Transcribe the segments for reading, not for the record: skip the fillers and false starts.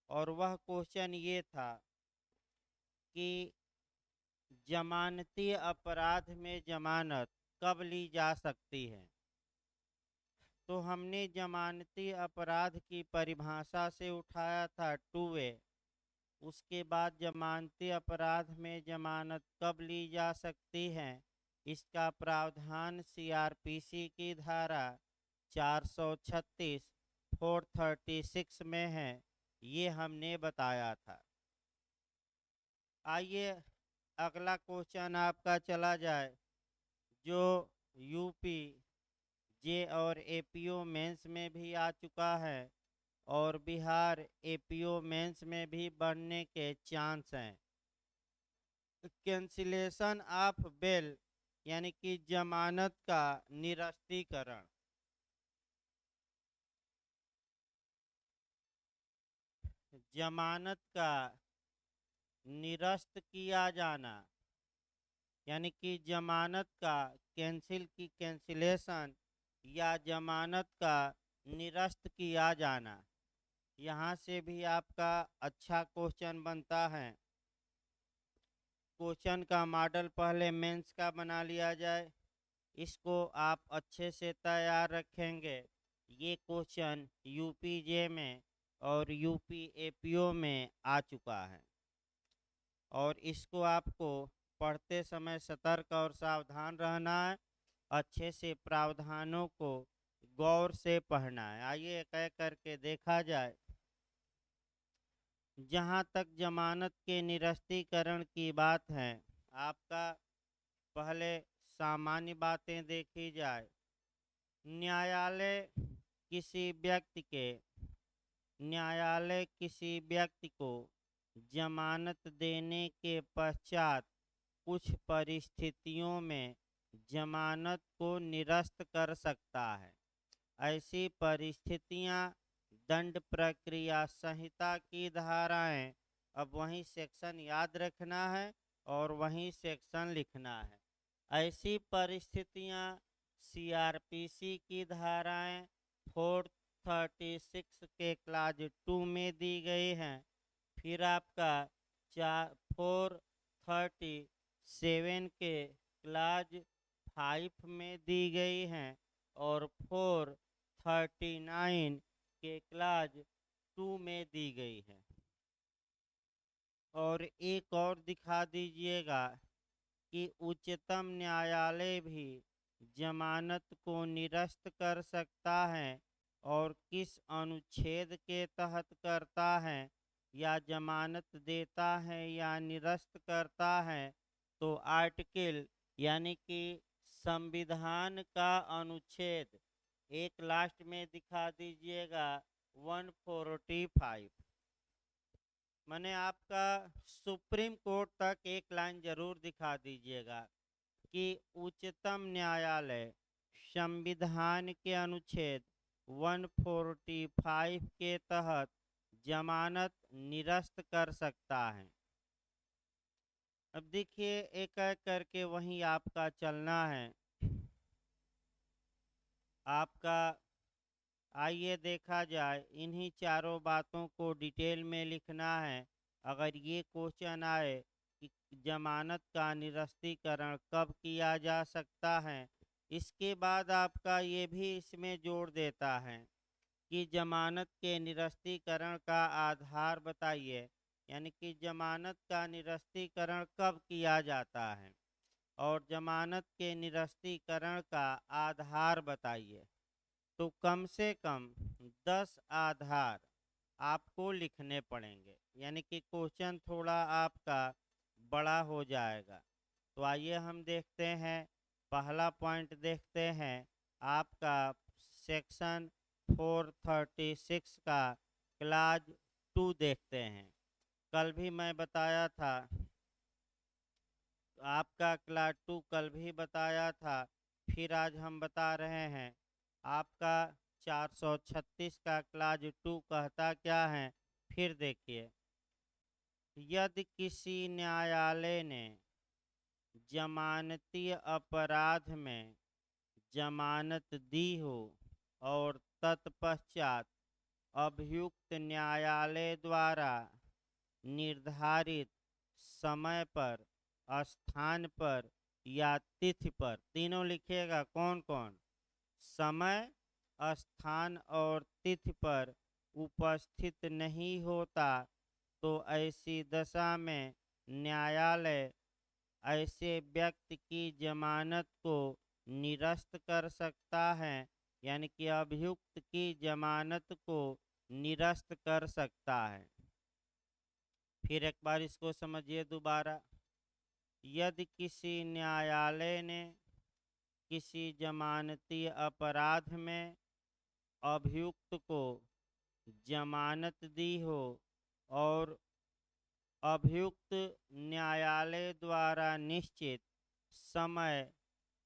और वह क्वेश्चन ये था कि जमानती अपराध में जमानत कब ली जा सकती है। तो हमने जमानती अपराध की परिभाषा से उठाया था 2A। उसके बाद जमानती अपराध में जमानत कब ली जा सकती है, इसका प्रावधान सीआरपीसी की धारा 436 436 में है, ये हमने बताया था। आइए अगला क्वेश्चन आपका चला जाए, जो यूपी जे और एपीओ मेंस में भी आ चुका है और बिहार एपीओ मेंस में भी बनने के चांस हैं। कैंसिलेशन ऑफ बेल यानी कि जमानत का निरस्तीकरण। जमानत का निरस्त किया जाना यानी कि जमानत का कैंसिलेशन या जमानत का निरस्त किया जाना, यहाँ से भी आपका अच्छा क्वेश्चन बनता है। क्वेश्चन का मॉडल पहले मेंस का बना लिया जाए, इसको आप अच्छे से तैयार रखेंगे। ये क्वेश्चन यूपीजे में और यूपी एपीओ में आ चुका है और इसको आपको पढ़ते समय सतर्क और सावधान रहना है। अच्छे से प्रावधानों को गौर से पढ़ना है। आइए एक एक करके देखा जाए। जहाँ तक जमानत के निरस्तीकरण की बात है, आपका पहले सामान्य बातें देखी जाए। न्यायालय किसी व्यक्ति के न्यायालय किसी व्यक्ति को जमानत देने के पश्चात कुछ परिस्थितियों में जमानत को निरस्त कर सकता है। ऐसी परिस्थितियां दंड प्रक्रिया संहिता की धाराएं, अब वही सेक्शन याद रखना है और वही सेक्शन लिखना है। ऐसी परिस्थितियां सीआरपीसी की धाराएं 436 के क्लाज 2 में दी गई हैं। फिर आपका 437 के क्लाज 5 में दी गई हैं और 439 के क्लाज 2 में दी गई है। और एक और दिखा दीजिएगा कि उच्चतम न्यायालय भी जमानत को निरस्त कर सकता है और किस अनुच्छेद के तहत करता है, या जमानत देता है या निरस्त करता है। तो आर्टिकल यानी कि संविधान का अनुच्छेद एक लास्ट में दिखा दीजिएगा 145। मैंने आपका सुप्रीम कोर्ट तक एक लाइन जरूर दिखा दीजिएगा कि उच्चतम न्यायालय संविधान के अनुच्छेद 145 के तहत जमानत निरस्त कर सकता है। अब देखिए एक एक करके वहीं आपका चलना है। आपका आइए देखा जाए, इन्हीं चारों बातों को डिटेल में लिखना है। अगर ये क्वेश्चन आए कि जमानत का निरस्तीकरण कब किया जा सकता है, इसके बाद आपका ये भी इसमें जोड़ देता है कि जमानत के निरस्तीकरण का आधार बताइए, यानी कि जमानत का निरस्तीकरण कब किया जाता है और जमानत के निरस्तीकरण का आधार बताइए। तो कम से कम 10 आधार आपको लिखने पड़ेंगे, यानी कि क्वेश्चन थोड़ा आपका बड़ा हो जाएगा। तो आइए हम देखते हैं, पहला पॉइंट देखते हैं आपका सेक्शन 436 का क्लाज 2 देखते हैं। कल भी मैं बताया था, आपका क्लास 2 कल भी बताया था, फिर आज हम बता रहे हैं। आपका 436 का क्लास 2 कहता क्या है, फिर देखिए। यदि किसी न्यायालय ने जमानती अपराध में जमानत दी हो और तत्पश्चात अभियुक्त न्यायालय द्वारा निर्धारित समय पर, स्थान पर या तिथि पर, तीनों लिखिएगा कौन कौन, समय, स्थान और तिथि पर उपस्थित नहीं होता तो ऐसी दशा में न्यायालय ऐसे व्यक्ति की जमानत को निरस्त कर सकता है, यानी कि अभियुक्त की जमानत को निरस्त कर सकता है। फिर एक बार इसको समझिए दोबारा। यदि किसी न्यायालय ने किसी जमानती अपराध में अभियुक्त को जमानत दी हो और अभियुक्त न्यायालय द्वारा निश्चित समय,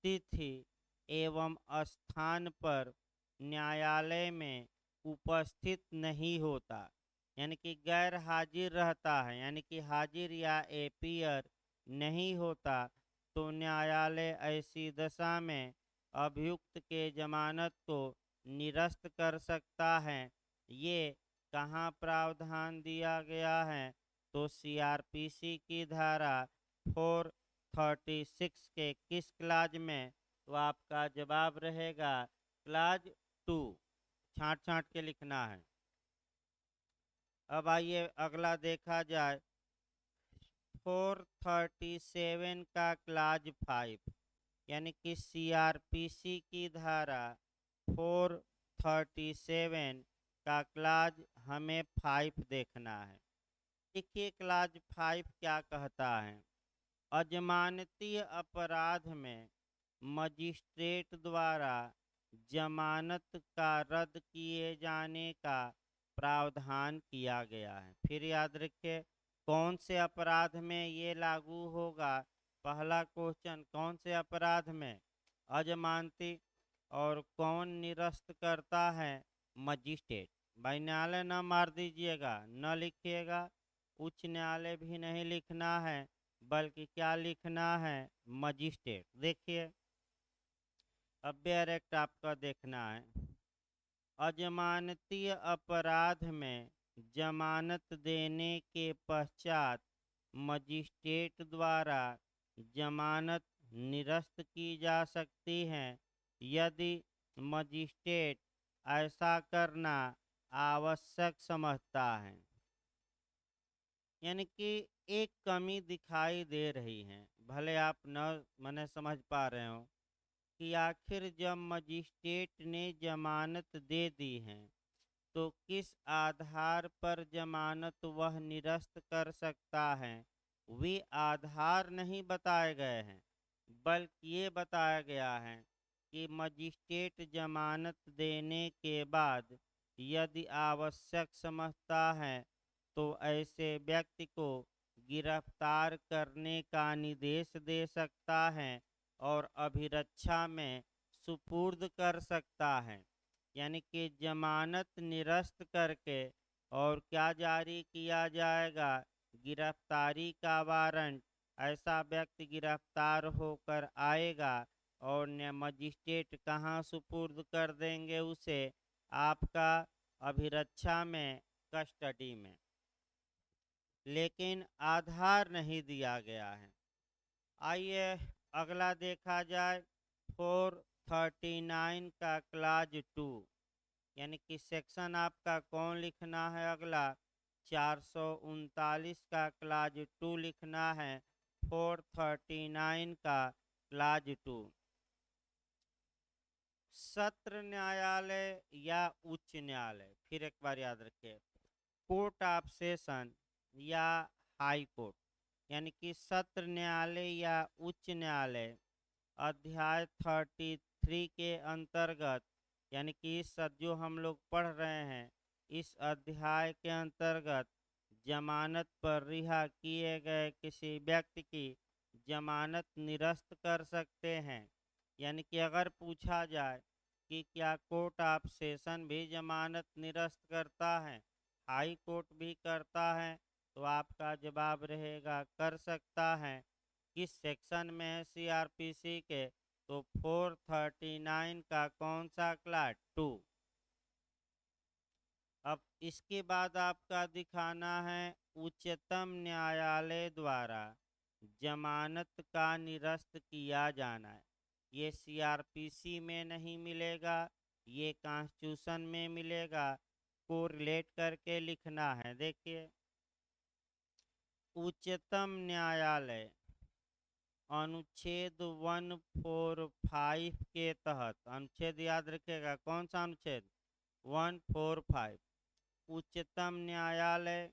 तिथि एवं स्थान पर न्यायालय में उपस्थित नहीं होता, यानी कि गैर हाजिर रहता है, यानी कि हाजिर या एपियर नहीं होता, तो न्यायालय ऐसी दशा में अभियुक्त के जमानत को निरस्त कर सकता है। ये कहाँ प्रावधान दिया गया है, तो सीआरपीसी की धारा 436 के किस क्लाज में, तो आपका जवाब रहेगा क्लाज 2। छांट छांट के लिखना है। अब आइए अगला देखा जाए 437 का क्लाज 5, यानी कि सीआरपीसी की धारा 437 का क्लाज हमें 5 देखना है। देखिए क्लाज 5 क्या कहता है। अजमानती अपराध में मजिस्ट्रेट द्वारा जमानत का रद्द किए जाने का प्रावधान किया गया है। फिर याद रखिए कौन से अपराध में ये लागू होगा। पहला क्वेश्चन, कौन से अपराध में, अजमानती, और कौन निरस्त करता है, मजिस्ट्रेट। भाई न्यायालय न मार दीजिएगा, न लिखिएगा, उच्च न्यायालय भी नहीं लिखना है, बल्कि क्या लिखना है, मजिस्ट्रेट। देखिए अबेयर एक्ट आपका देखना है। अजमानती अपराध में जमानत देने के पश्चात मजिस्ट्रेट द्वारा जमानत निरस्त की जा सकती है यदि मजिस्ट्रेट ऐसा करना आवश्यक समझता है। यानी कि एक कमी दिखाई दे रही है, भले आप न मने समझ पा रहे हो, कि आखिर जब मजिस्ट्रेट ने जमानत दे दी है तो किस आधार पर जमानत वह निरस्त कर सकता है। वे आधार नहीं बताए गए हैं, बल्कि ये बताया गया है कि मजिस्ट्रेट जमानत देने के बाद यदि आवश्यक समझता है तो ऐसे व्यक्ति को गिरफ्तार करने का निर्देश दे सकता है और अभिरक्षा में सुपुर्द कर सकता है। यानी कि जमानत निरस्त करके और क्या जारी किया जाएगा, गिरफ्तारी का वारंट। ऐसा व्यक्ति गिरफ्तार होकर आएगा और मजिस्ट्रेट कहाँ सुपुर्द कर देंगे उसे, आपका अभिरक्षा में, कस्टडी में। लेकिन आधार नहीं दिया गया है। आइए अगला देखा जाए 439 का क्लाज 2, यानी कि सेक्शन आपका कौन लिखना है अगला, 439 का क्लाज 2 लिखना है, 439 का क्लाज 2। सत्र न्यायालय या उच्च न्यायालय, फिर एक बार याद रखिए, कोर्ट ऑफ सेशन या हाई कोर्ट, यानी कि सत्र न्यायालय या उच्च न्यायालय अध्याय 33 के अंतर्गत, यानी कि इस जो हम लोग पढ़ रहे हैं इस अध्याय के अंतर्गत जमानत पर रिहा किए गए किसी व्यक्ति की जमानत निरस्त कर सकते हैं। यानी कि अगर पूछा जाए कि क्या कोर्ट ऑफ सेशन भी जमानत निरस्त करता है, हाई कोर्ट भी करता है, तो आपका जवाब रहेगा कर सकता है। किस सेक्शन में है सीआरपीसी के, तो 439 का कौन सा क्लास 2। अब इसके बाद आपका दिखाना है उच्चतम न्यायालय द्वारा जमानत का निरस्त किया जाना है। ये सीआरपीसी में नहीं मिलेगा, ये कॉन्स्टिट्यूशन में मिलेगा। को रिलेट करके लिखना है। देखिए, उच्चतम न्यायालय अनुच्छेद 145 के तहत, अनुच्छेद याद रखिएगा कौन सा अनुच्छेद, 145। उच्चतम न्यायालय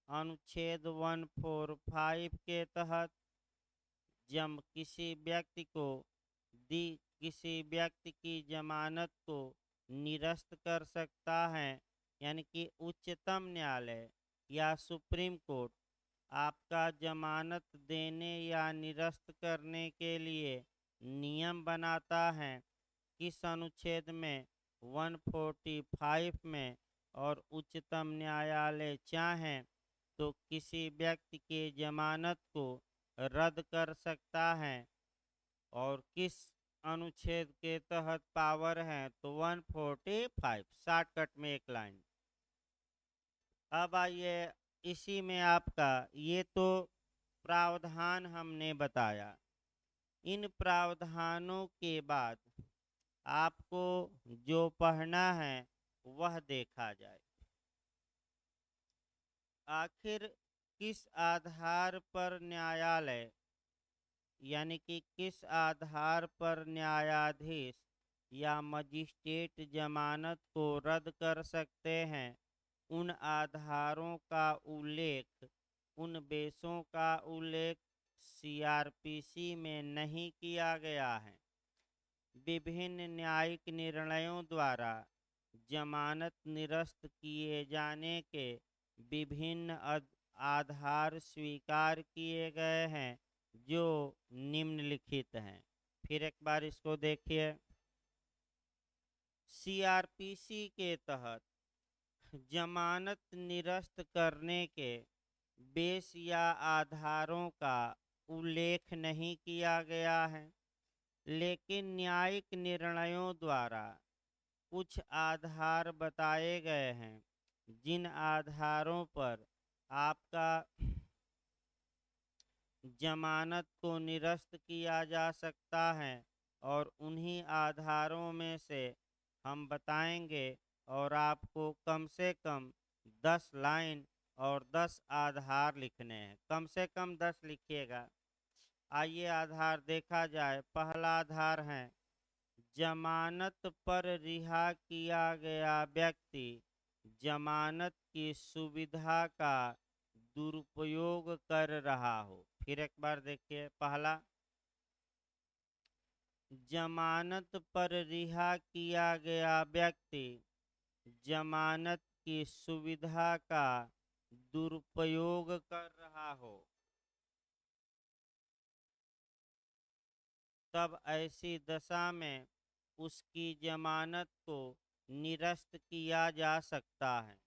अनुच्छेद 145 के तहत जब किसी व्यक्ति की जमानत को निरस्त कर सकता है, यानी कि उच्चतम न्यायालय या सुप्रीम कोर्ट आपका जमानत देने या निरस्त करने के लिए नियम बनाता है। किस अनुच्छेद में, 145 में। और उच्चतम न्यायालय चाहें तो किसी व्यक्ति के जमानत को रद्द कर सकता है। और किस अनुच्छेद के तहत पावर है, तो 145, शॉर्टकट में एक लाइन। अब आइए, इसी में आपका ये तो प्रावधान हमने बताया। इन प्रावधानों के बाद आपको जो पढ़ना है वह देखा जाए। आखिर किस आधार पर न्यायालय, यानी कि किस आधार पर न्यायाधीश या मजिस्ट्रेट जमानत को रद्द कर सकते हैं, उन आधारों का उल्लेख, उन बेसों का उल्लेख सीआरपीसी में नहीं किया गया है। विभिन्न न्यायिक निर्णयों द्वारा जमानत निरस्त किए जाने के विभिन्न आधार स्वीकार किए गए हैं, जो निम्नलिखित हैं। फिर एक बार इसको देखिए। सीआरपीसी के तहत जमानत निरस्त करने के बेस या आधारों का उल्लेख नहीं किया गया है, लेकिन न्यायिक निर्णयों द्वारा कुछ आधार बताए गए हैं, जिन आधारों पर आपका जमानत को निरस्त किया जा सकता है। और उन्हीं आधारों में से हम बताएंगे, और आपको कम से कम 10 लाइन और 10 आधार लिखने हैं। कम से कम 10 लिखिएगा। आइए आधार देखा जाए। पहला आधार है, जमानत पर रिहा किया गया व्यक्ति जमानत की सुविधा का दुरुपयोग कर रहा हो। फिर एक बार देखिए। पहला, जमानत पर रिहा किया गया व्यक्ति जमानत की सुविधा का दुरुपयोग कर रहा हो, तब ऐसी दशा में उसकी जमानत को निरस्त किया जा सकता है।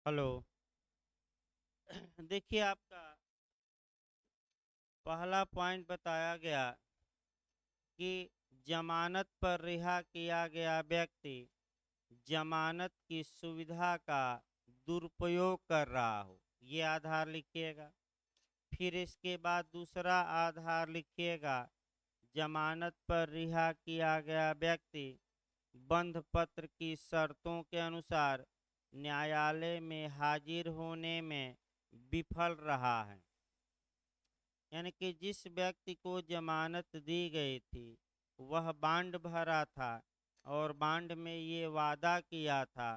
हेलो। देखिए, आपका पहला पॉइंट बताया गया कि जमानत पर रिहा किया गया व्यक्ति जमानत की सुविधा का दुरुपयोग कर रहा हो। ये आधार लिखिएगा। फिर इसके बाद दूसरा आधार लिखिएगा, जमानत पर रिहा किया गया व्यक्ति बंध पत्र की शर्तों के अनुसार न्यायालय में हाजिर होने में विफल रहा है। यानी कि जिस व्यक्ति को जमानत दी गई थी वह बांड भरा था और बांड में ये वादा किया था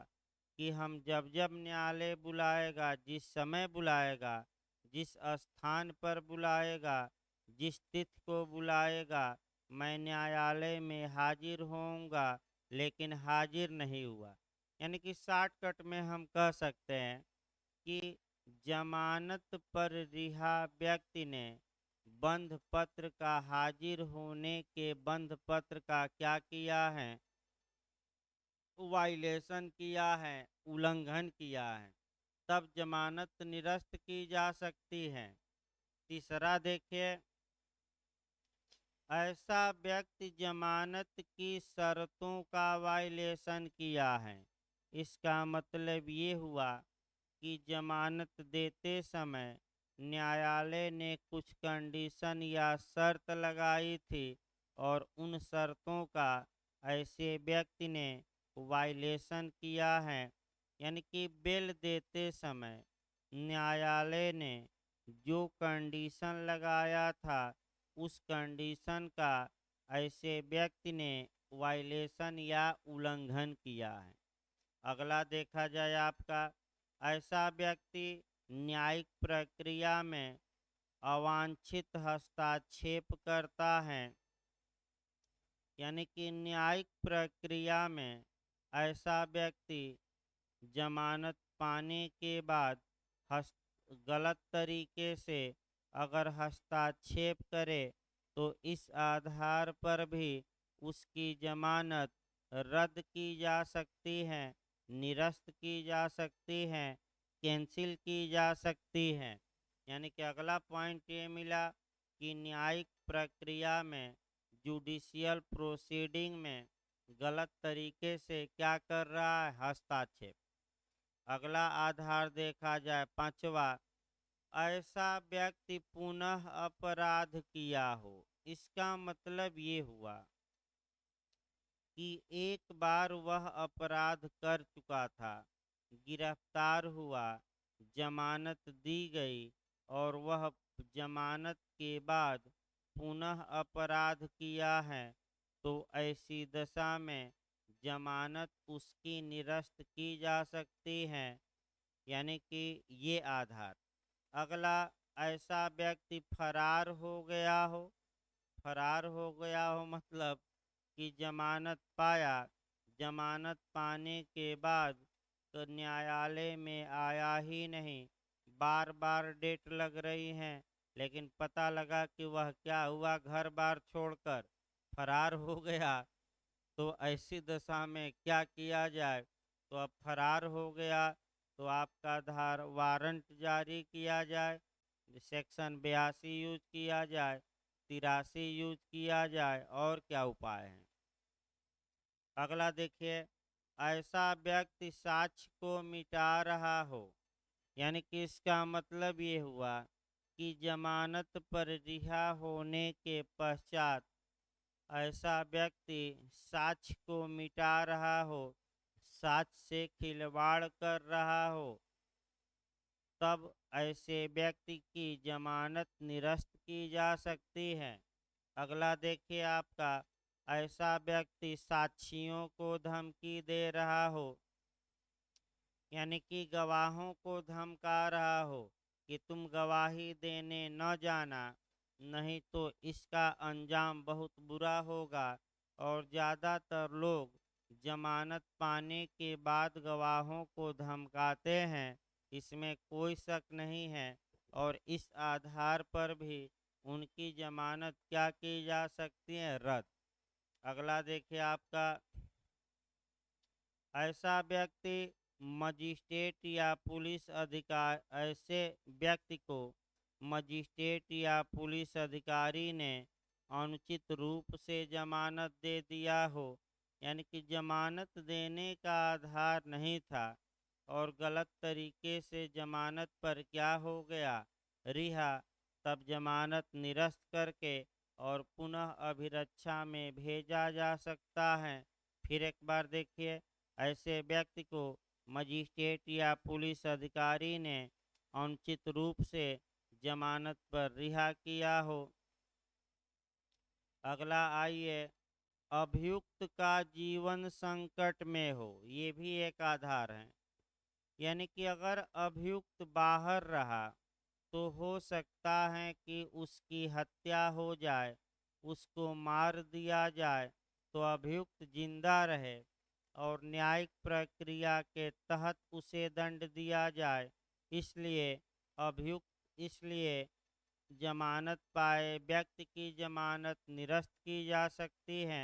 कि हम जब जब न्यायालय बुलाएगा, जिस समय बुलाएगा, जिस स्थान पर बुलाएगा, जिस तिथि को बुलाएगा, मैं न्यायालय में हाजिर होऊंगा, लेकिन हाजिर नहीं हुआ। यानी कि शॉर्टकट में हम कह सकते हैं कि जमानत पर रिहा व्यक्ति ने बंध पत्र का हाजिर होने के बंध पत्र का क्या किया है, वायलेशन किया है, उल्लंघन किया है, तब जमानत निरस्त की जा सकती है। तीसरा देखिए, ऐसा व्यक्ति जमानत की शर्तों का वायलेशन किया है। इसका मतलब ये हुआ कि जमानत देते समय न्यायालय ने कुछ कंडीशन या शर्त लगाई थी और उन शर्तों का ऐसे व्यक्ति ने वायलेशन किया है। यानी कि बेल देते समय न्यायालय ने जो कंडीशन लगाया था उस कंडीशन का ऐसे व्यक्ति ने वायलेशन या उल्लंघन किया है। अगला देखा जाए आपका, ऐसा व्यक्ति न्यायिक प्रक्रिया में अवांछित हस्तक्षेप करता है। यानी कि न्यायिक प्रक्रिया में ऐसा व्यक्ति जमानत पाने के बाद गलत तरीके से अगर हस्तक्षेप करे तो इस आधार पर भी उसकी जमानत रद्द की जा सकती है, निरस्त की जा सकती है, कैंसिल की जा सकती है। यानी कि अगला पॉइंट ये मिला कि न्यायिक प्रक्रिया में, जुडिशियल प्रोसीडिंग में गलत तरीके से क्या कर रहा है, हस्तक्षेप। अगला आधार देखा जाए पांचवा, ऐसा व्यक्ति पुनः अपराध किया हो। इसका मतलब ये हुआ कि एक बार वह अपराध कर चुका था, गिरफ्तार हुआ, जमानत दी गई और वह जमानत के बाद पुनः अपराध किया है, तो ऐसी दशा में जमानत उसकी निरस्त की जा सकती है। यानी कि ये आधार। अगला, ऐसा व्यक्ति फरार हो गया हो। फरार हो गया हो मतलब कि जमानत पाया, जमानत पाने के बाद तो न्यायालय में आया ही नहीं, बार बार डेट लग रही है, लेकिन पता लगा कि वह क्या हुआ, घर बार छोड़कर फरार हो गया। तो ऐसी दशा में क्या किया जाए, तो अब फरार हो गया तो आपका आधार वारंट जारी किया जाए, सेक्शन 82 यूज किया जाए, 83 यूज किया जाए, और क्या उपाय है। अगला देखिए, ऐसा व्यक्ति साक्ष्य को मिटा रहा हो। यानी कि इसका मतलब ये हुआ कि जमानत पर रिहा होने के पश्चात ऐसा व्यक्ति साक्ष्य को मिटा रहा हो, साक्ष्य से खिलवाड़ कर रहा हो, तब ऐसे व्यक्ति की जमानत निरस्त की जा सकती है। अगला देखिए आपका, ऐसा व्यक्ति साक्षियों को धमकी दे रहा हो। यानी कि गवाहों को धमका रहा हो कि तुम गवाही देने न जाना, नहीं तो इसका अंजाम बहुत बुरा होगा। और ज़्यादातर लोग जमानत पाने के बाद गवाहों को धमकाते हैं, इसमें कोई शक नहीं है, और इस आधार पर भी उनकी जमानत क्या की जा सकती है, रद्द। अगला देखिए आपका, ऐसा व्यक्ति मजिस्ट्रेट या पुलिस अधिकार ऐसे व्यक्ति को मजिस्ट्रेट या पुलिस अधिकारी ने अनुचित रूप से जमानत दे दिया हो। यानी कि जमानत देने का आधार नहीं था और गलत तरीके से जमानत पर क्या हो गया, रिहा। तब जमानत निरस्त करके और पुनः अभिरक्षा में भेजा जा सकता है। फिर एक बार देखिए, ऐसे व्यक्ति को मजिस्ट्रेट या पुलिस अधिकारी ने अनुचित रूप से जमानत पर रिहा किया हो। अगला आइए, अभियुक्त का जीवन संकट में हो, ये भी एक आधार है। यानी कि अगर अभियुक्त बाहर रहा तो हो सकता है कि उसकी हत्या हो जाए, उसको मार दिया जाए, तो अभियुक्त जिंदा रहे और न्यायिक प्रक्रिया के तहत उसे दंड दिया जाए। इसलिए जमानत पाए व्यक्ति की जमानत निरस्त की जा सकती है,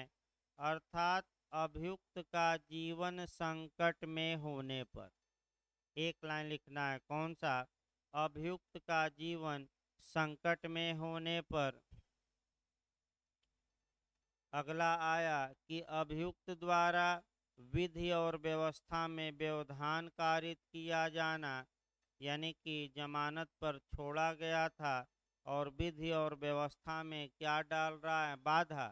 अर्थात अभियुक्त का जीवन संकट में होने पर। एक लाइन लिखना है, कौन सा? अभियुक्त का जीवन संकट में होने पर। अगला आया कि अभियुक्त द्वारा विधि और व्यवस्था में व्यवधान कारित किया जाना, यानी कि जमानत पर छोड़ा गया था और विधि और व्यवस्था में क्या डाल रहा है? बाधा।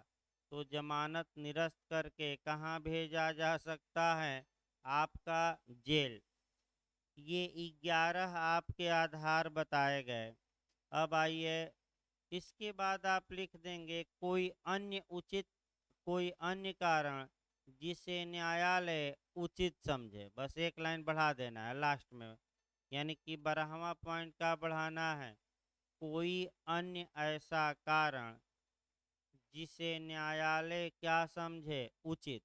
तो जमानत निरस्त करके कहाँ भेजा जा सकता है? आपका जेल। ये 11 आपके आधार बताए गए। अब आइए, इसके बाद आप लिख देंगे कोई अन्य कारण जिसे न्यायालय उचित समझे। बस एक लाइन बढ़ा देना है लास्ट में, यानी कि 12वां पॉइंट का बढ़ाना है, कोई अन्य ऐसा कारण जिसे न्यायालय क्या समझे? उचित।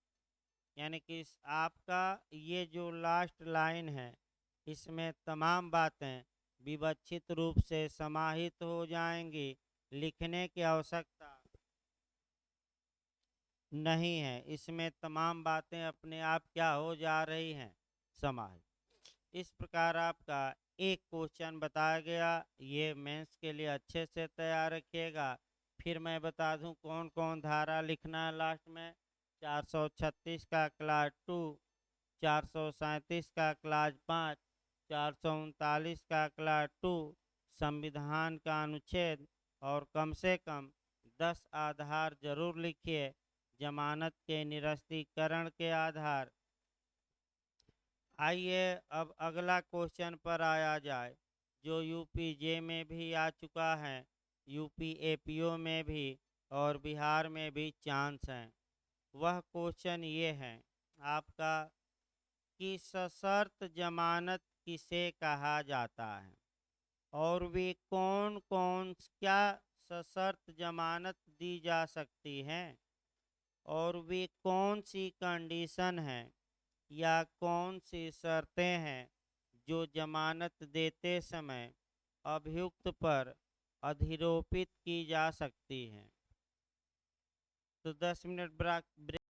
यानी कि आपका ये जो लास्ट लाइन है, इसमें तमाम बातें विवक्षित रूप से समाहित हो जाएंगी, लिखने की आवश्यकता नहीं है। इसमें तमाम बातें अपने आप क्या हो जा रही हैं? समाहित। इस प्रकार आपका एक क्वेश्चन बताया गया, ये मेंस के लिए अच्छे से तैयार रखिएगा। फिर मैं बता दूं कौन कौन धारा लिखना है लास्ट में। 436 का क्लास 2, 437 का क्लास 5, 439 का क्लास 2, संविधान का अनुच्छेद, और कम से कम 10 आधार जरूर लिखिए जमानत के निरस्तीकरण के आधार। आइए अब अगला क्वेश्चन पर आया जाए, जो यूपी जे में भी आ चुका है, यूपी एपीओ में भी और बिहार में भी चांस हैं। वह क्वेश्चन ये है आपका कि सशर्त जमानत किसे कहा जाता है और वे कौन कौन क्या सशर्त जमानत दी जा सकती हैं और वे कौन सी कंडीशन हैं या कौन सी शर्तें हैं जो जमानत देते समय अभियुक्त पर अधिरोपित की जा सकती हैं। तो 10 मिनट ब्रेक